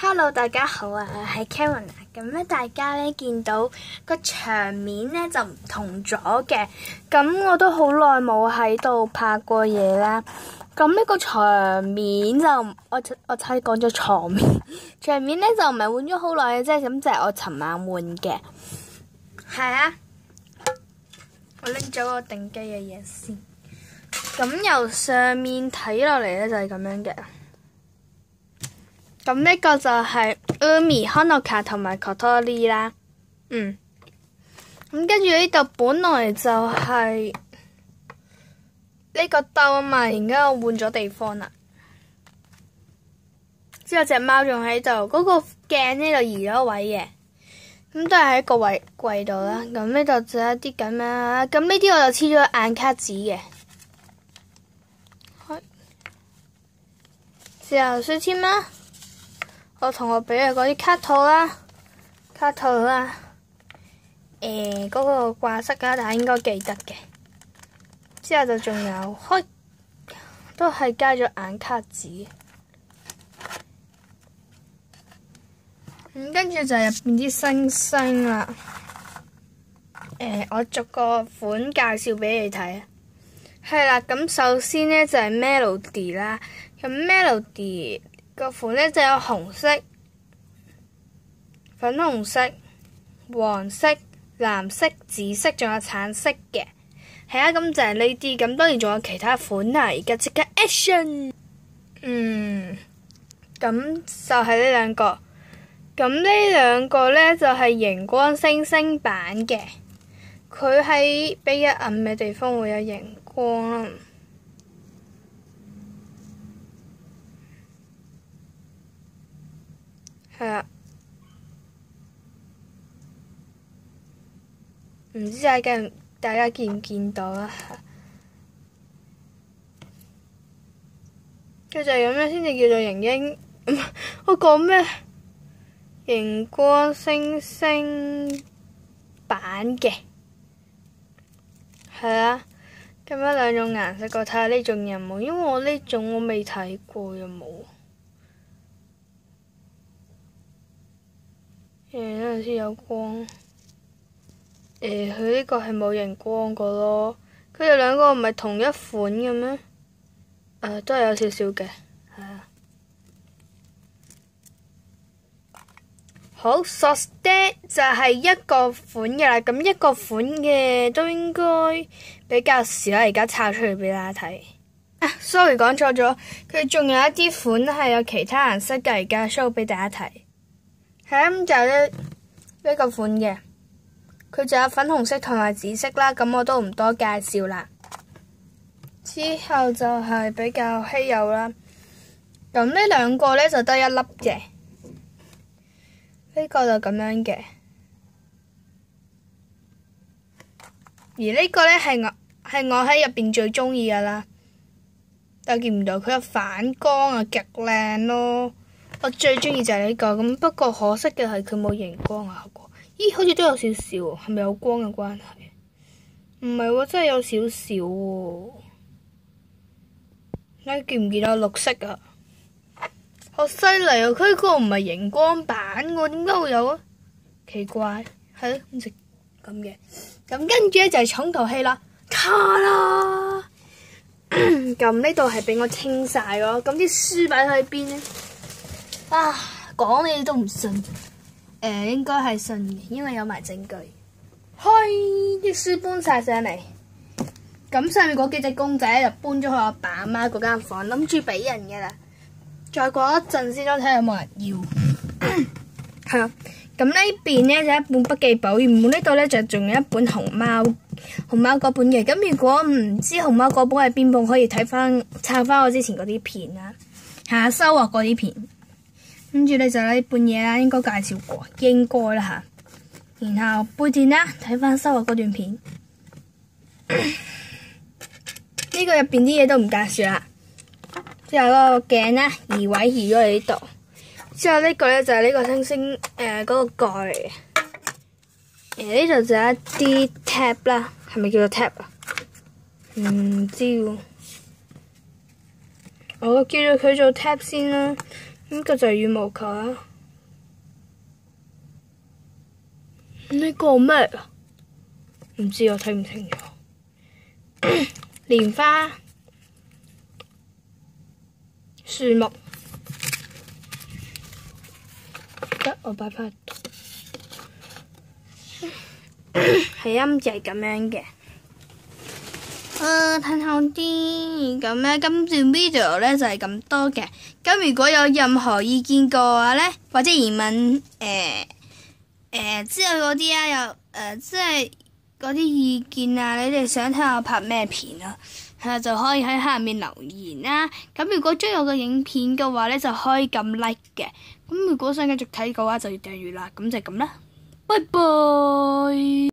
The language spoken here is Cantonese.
Hello， 大家好啊，我係 Karen 啊。咁咧，大家咧見到個場面咧就唔同咗嘅。咁我都好耐冇喺度拍過嘢啦。咁呢個場面就我差啲講咗床面，場面咧就唔係換咗好耐嘅啫。咁就係我尋晚換嘅。係啊，我拎咗個定機嘅嘢先。咁由上面睇落嚟咧就係咁樣嘅。咁呢個就係 Umi、Honoka 同埋 Kotori 啦。咁跟住呢度本來就係呢個兜啊嘛，而家我換咗地方啦。之後隻貓仲喺度，嗰個鏡呢度移咗位嘅。咁都係喺個櫃度啦。咁呢度就一啲咁樣啦。咁呢啲我就黐咗眼卡紙嘅。之後書籤啦。我同學俾嘅嗰啲卡套啦，嗰個掛飾啦，大家應該記得嘅。之後就仲有都係加咗眼卡紙。跟住就入邊啲星星啦。我逐個款介紹俾你睇啊。係啦，咁首先呢就係 Melody 啦。咁 Melody個款呢就有紅色、粉紅色、黃色、藍色、紫色，仲有橙色嘅。係啊，咁就係呢啲。咁當然仲有其他款啊。而家即刻 action！ 咁就係呢兩個。咁呢兩個呢就係熒光星星版嘅。佢喺比較暗嘅地方會有熒光。係啊，唔知大家見唔見到啊？佢就係咁樣先至叫做熒熒。我講咩？熒光星星版嘅，係啊。咁樣兩種顏色，我睇下呢種有冇，因為我呢種我未睇過，有冇？嗰陣先有光。佢呢個係冇熒光個咯。佢哋兩個唔係同一款嘅咩？都係有少少嘅，係啊。好 so that 就係一個款嘅啦。咁一個款嘅都應該比較少啦。而家抄出嚟俾大家睇。sorry 講錯咗。佢仲有一啲款係有其他顏色嘅，而家 show 俾大家睇。係咁就係呢個款嘅，佢就有粉紅色同埋紫色啦。咁我都唔多介紹啦。之後就係比較稀有啦。咁呢兩個呢就得一粒嘅，呢個就咁樣嘅。而呢個呢係我喺入邊最中意噶啦。但見唔到佢有反光啊，極靚咯。我最中意就係呢個，咁不過可惜嘅係佢冇熒光效果。咦，好似都有少少喎，係咪有光嘅關係？唔係喎，真係有少少喎。你見唔見到綠色啊？好犀利啊！佢呢個唔係熒光版喎，點解會有啊？奇怪，係咯，咁嘅。咁跟住咧就係重頭戲啦，卡啦。咁呢度係俾我清晒咯。咁啲書擺喺邊呢？講你都唔信，應該係信嘅，因為有埋證據。啲書搬晒上嚟，咁上面嗰幾隻公仔就搬咗去我爸阿媽嗰間房，諗住俾人嘅啦。再過一陣先，睇下有冇人要。係啊，咁呢邊呢就一本筆記簿，原本呢度呢就仲有一本熊貓嗰本嘅。咁如果唔知熊貓嗰本係邊本，可以抄翻我之前嗰啲片啦，下收穫嗰啲片。跟住呢就呢本嘢啦，應該介紹過，應該啦吓。然後背段啦，睇翻收穫嗰段片。呢個入邊啲嘢都唔介紹啦。之後嗰個鏡啦，移位移咗嚟呢度。之後呢個呢就係呢個星星嗰個蓋嚟嘅。呢度就有一啲 tab 啦，係咪叫做 tab 啊？唔知喎。我叫咗佢做 tab 先啦。呢個就係羽毛球啦。呢個咩啊？唔知我睇唔清楚。蓮花、樹木，得我擺翻度。係啊，就係咁樣嘅。睇下啲咁咧，今段 video 咧就係咁多嘅。咁如果有任何意見嘅話咧，或者疑問之類嗰啲啊，又即係嗰啲意見啊，你哋想睇我拍咩片啊？就可以喺下面留言啦。咁如果中意我嘅影片嘅話咧，就可以撳 like 嘅。咁如果想繼續睇嘅話，就要訂閱啦。咁就咁啦，拜拜。